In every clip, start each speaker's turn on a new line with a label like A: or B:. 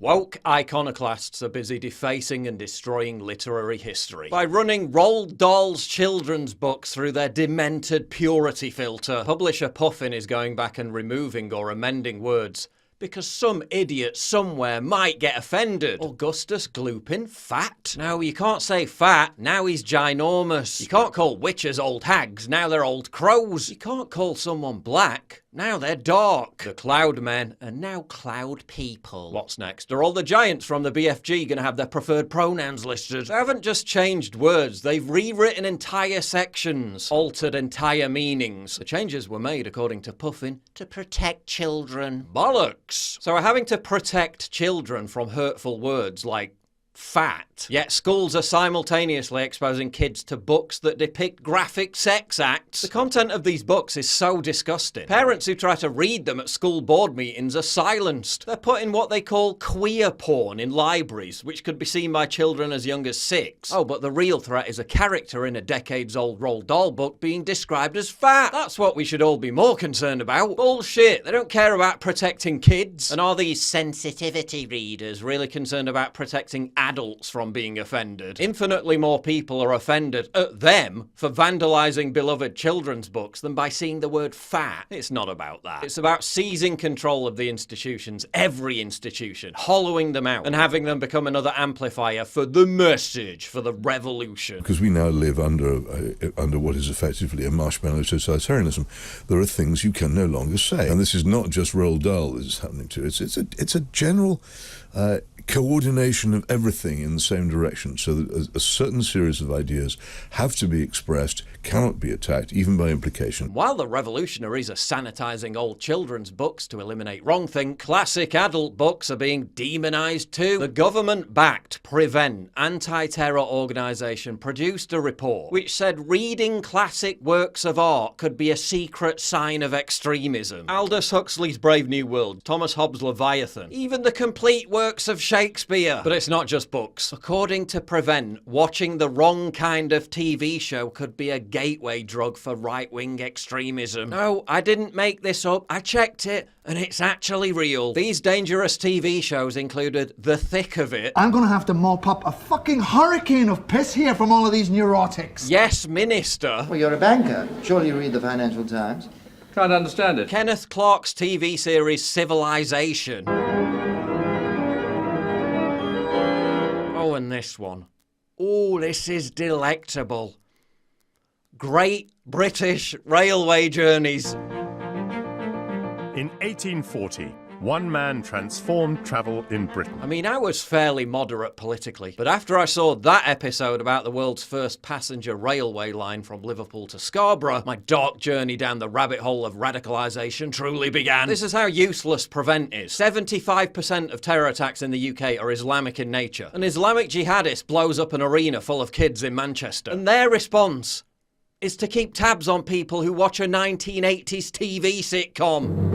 A: Woke iconoclasts are busy defacing and destroying literary history by running Roald Dahl's children's books through their demented purity filter. Publisher Puffin is going back and removing or amending words because some idiot somewhere might get offended. Augustus Gloopin fat? No, you can't say fat, now he's ginormous. You can't call witches old hags, now they're old crows. You can't call someone black, now they're dark. The Cloud Men are now Cloud People. What's next? Are all the giants from the BFG gonna have their preferred pronouns listed? They haven't just changed words, they've rewritten entire sections, altered entire meanings. The changes were made, according to Puffin, to protect children. Bollocks! So we're having to protect children from hurtful words like fat. Yet schools are simultaneously exposing kids to books that depict graphic sex acts. The content of these books is so disgusting. Parents who try to read them at school board meetings are silenced. They're putting what they call queer porn in libraries, which could be seen by children as young as 6. Oh, but the real threat is a character in a decades-old Roald Dahl book being described as fat. That's what we should all be more concerned about. Bullshit. They don't care about protecting kids. And are these sensitivity readers really concerned about protecting adults from being offended? Infinitely more people are offended at them for vandalizing beloved children's books than by seeing the word fat. It's not about that. It's about seizing control of the institutions, every institution, hollowing them out and having them become another amplifier for the message, for the revolution.
B: Because we now live under what is effectively a marshmallow totalitarianism, there are things you can no longer say. And this is not just Roald Dahl this is happening to. It's a general coordination of everything in the same direction, so that a certain series of ideas have to be expressed, cannot be attacked, even by implication.
A: While the revolutionaries are sanitizing old children's books to eliminate wrongthink, classic adult books are being demonized too. The government-backed Prevent anti-terror organization produced a report which said reading classic works of art could be a secret sign of extremism. Aldous Huxley's Brave New World, Thomas Hobbes' Leviathan, even the complete works of Shakespeare. But it's not just books. According to Prevent, watching the wrong kind of TV show could be a gateway drug for right-wing extremism. No, I didn't make this up. I checked it, and it's actually real. These dangerous TV shows included The Thick of It.
C: I'm gonna have to mop up a fucking hurricane of piss here from all of these neurotics.
A: Yes, Minister.
D: Well, you're a banker. Surely you read the Financial Times.
E: Trying to understand it.
A: Kenneth Clark's TV series Civilization. Oh, and this one. Oh, this is delectable. Great British Railway Journeys.
F: In 1840, one man transformed travel in Britain.
A: I mean, I was fairly moderate politically, but after I saw that episode about the world's first passenger railway line from Liverpool to Scarborough, my dark journey down the rabbit hole of radicalisation truly began. This is how useless Prevent is. 75% of terror attacks in the UK are Islamic in nature. An Islamic jihadist blows up an arena full of kids in Manchester, and their response is to keep tabs on people who watch a 1980s TV sitcom.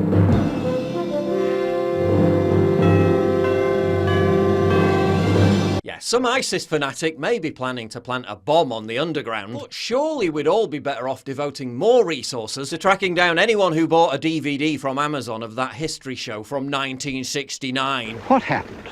A: Yeah, some ISIS fanatic may be planning to plant a bomb on the underground, but surely we'd all be better off devoting more resources to tracking down anyone who bought a DVD from Amazon of that history show from 1969.
G: What happened?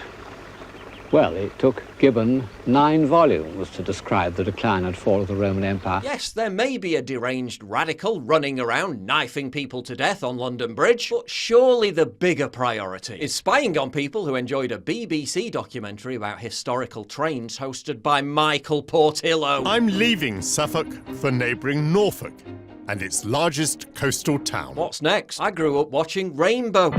G: Well, it took Gibbon 9 volumes to describe the decline and fall of the Roman Empire.
A: Yes, there may be a deranged radical running around knifing people to death on London Bridge, but surely the bigger priority is spying on people who enjoyed a BBC documentary about historical trains hosted by Michael Portillo.
F: I'm leaving Suffolk for neighbouring Norfolk and its largest coastal town.
A: What's next? I grew up watching Rainbow.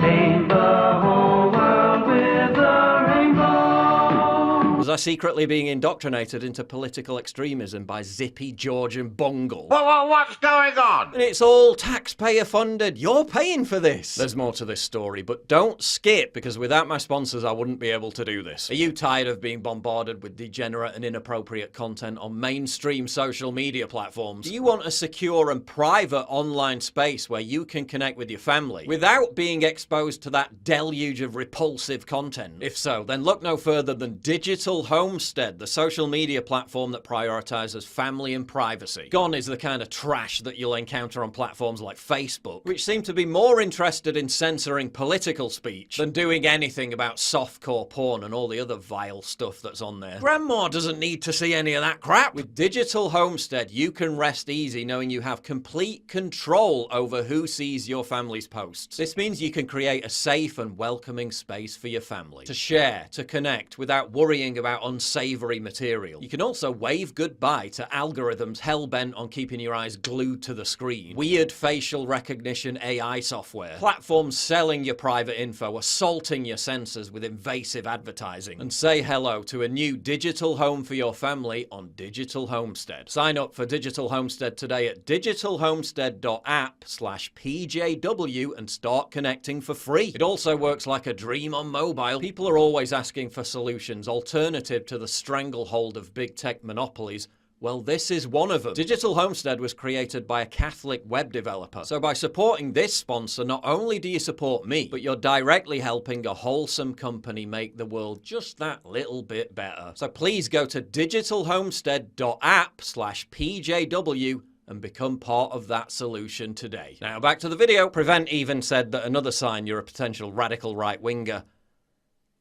A: Was I secretly being indoctrinated into political extremism by Zippy, George and Bungle?
H: What's going on?
A: And it's all taxpayer funded. You're paying for this. There's more to this story, but don't skip, because without my sponsors I wouldn't be able to do this. Are you tired of being bombarded with degenerate and inappropriate content on mainstream social media platforms? Do you want a secure and private online space where you can connect with your family without being exposed to that deluge of repulsive content? If so, then look no further than Digital Digital Homestead, the social media platform that prioritizes family and privacy. Gone is the kind of trash that you'll encounter on platforms like Facebook, which seem to be more interested in censoring political speech than doing anything about softcore porn and all the other vile stuff that's on there. Grandma doesn't need to see any of that crap. With Digital Homestead, you can rest easy knowing you have complete control over who sees your family's posts. This means you can create a safe and welcoming space for your family to share, to connect, without worrying about unsavory material. You can also wave goodbye to algorithms hell-bent on keeping your eyes glued to the screen, weird facial recognition AI software, platforms selling your private info, assaulting your senses with invasive advertising, and say hello to a new digital home for your family on Digital Homestead. Sign up for Digital Homestead today at digitalhomestead.app/PJW and start connecting for free. It also works like a dream on mobile. People are always asking for solutions, alternative to the stranglehold of big tech monopolies. Well, this is one of them. Digital Homestead was created by a Catholic web developer. So by supporting this sponsor, not only do you support me, but you're directly helping a wholesome company make the world just that little bit better. So please go to digitalhomestead.app/PJW and become part of that solution today. Now back to the video. Prevent even said that another sign you're a potential radical right-winger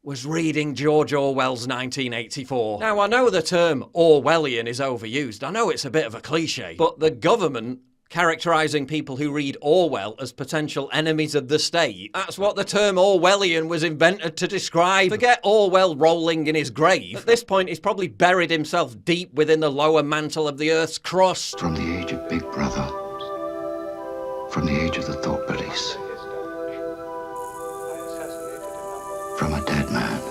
A: was reading George Orwell's 1984. Now, I know the term Orwellian is overused. I know it's a bit of a cliche, but the government characterizing people who read Orwell as potential enemies of the state, that's what the term Orwellian was invented to describe. Forget Orwell rolling in his grave. At this point, he's probably buried himself deep within the lower mantle of the Earth's crust.
E: From the age of Big Brother, from the age of the thought police, from a dead man.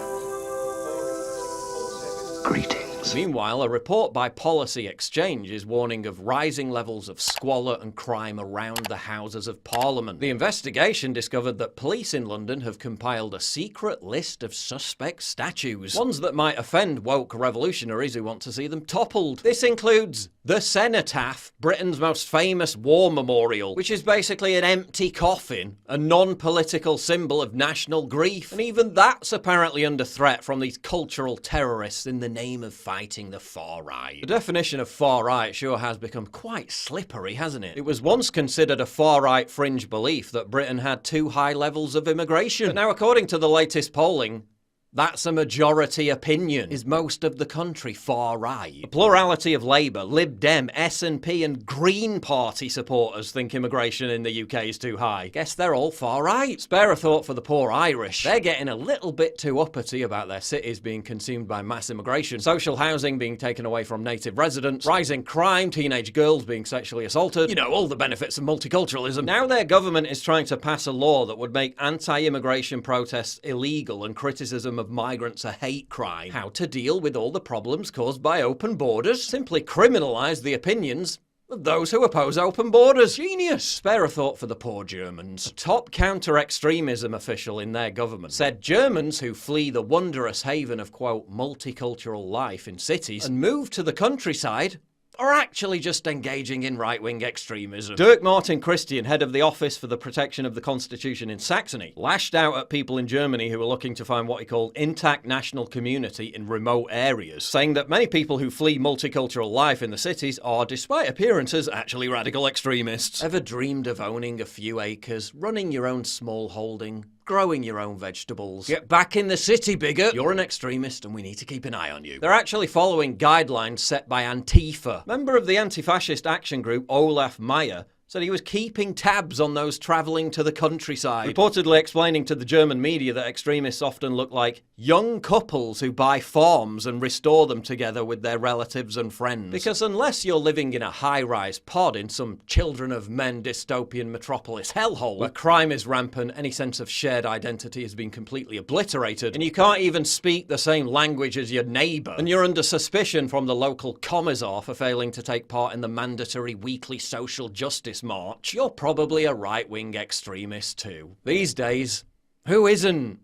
E: Greetings.
A: Meanwhile, a report by Policy Exchange is warning of rising levels of squalor and crime around the Houses of Parliament. The investigation discovered that police in London have compiled a secret list of suspect statues, ones that might offend woke revolutionaries who want to see them toppled. This includes the Cenotaph, Britain's most famous war memorial, which is basically an empty coffin, a non-political symbol of national grief. And even that's apparently under threat from these cultural terrorists in the name of fighting the far right. The definition of far right sure has become quite slippery, hasn't it? It was once considered a far right fringe belief that Britain had too high levels of immigration. But now, according to the latest polling, that's a majority opinion. Is most of the country far right? A plurality of Labour, Lib Dem, SNP and Green Party supporters think immigration in the UK is too high. Guess they're all far right. Spare a thought for the poor Irish. They're getting a little bit too uppity about their cities being consumed by mass immigration, social housing being taken away from native residents, rising crime, teenage girls being sexually assaulted, you know, all the benefits of multiculturalism. Now their government is trying to pass a law that would make anti-immigration protests illegal and criticism of migrants a hate crime. How to deal with all the problems caused by open borders? Simply criminalise the opinions of those who oppose open borders. Genius! Spare a thought for the poor Germans. A top counter-extremism official in their government said Germans who flee the wondrous haven of, quote, multicultural life in cities and move to the countryside are actually just engaging in right-wing extremism. Dirk Martin Christian, head of the Office for the Protection of the Constitution in Saxony, lashed out at people in Germany who were looking to find what he called intact national community in remote areas, saying that many people who flee multicultural life in the cities are, despite appearances, actually radical extremists. Ever dreamed of owning a few acres, running your own small holding, growing your own vegetables? Get back in the city, bigot! You're an extremist and we need to keep an eye on you. They're actually following guidelines set by Antifa. Member of the anti-fascist action group Olaf Meyer said he was keeping tabs on those travelling to the countryside, reportedly explaining to the German media that extremists often look like young couples who buy farms and restore them together with their relatives and friends. Because unless you're living in a high-rise pod in some Children of Men dystopian metropolis hellhole, where crime is rampant, any sense of shared identity has been completely obliterated, and you can't even speak the same language as your neighbour, and you're under suspicion from the local commissar for failing to take part in the mandatory weekly social justice march, you're probably a right-wing extremist too. These days, who isn't?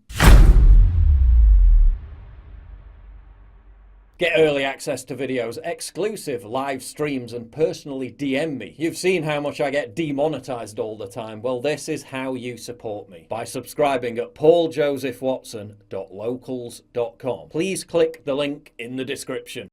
A: Get early access to videos, exclusive live streams, and personally DM me. You've seen how much I get demonetized all the time. Well, this is how you support me. By subscribing at pauljosephwatson.locals.com. Please click the link in the description.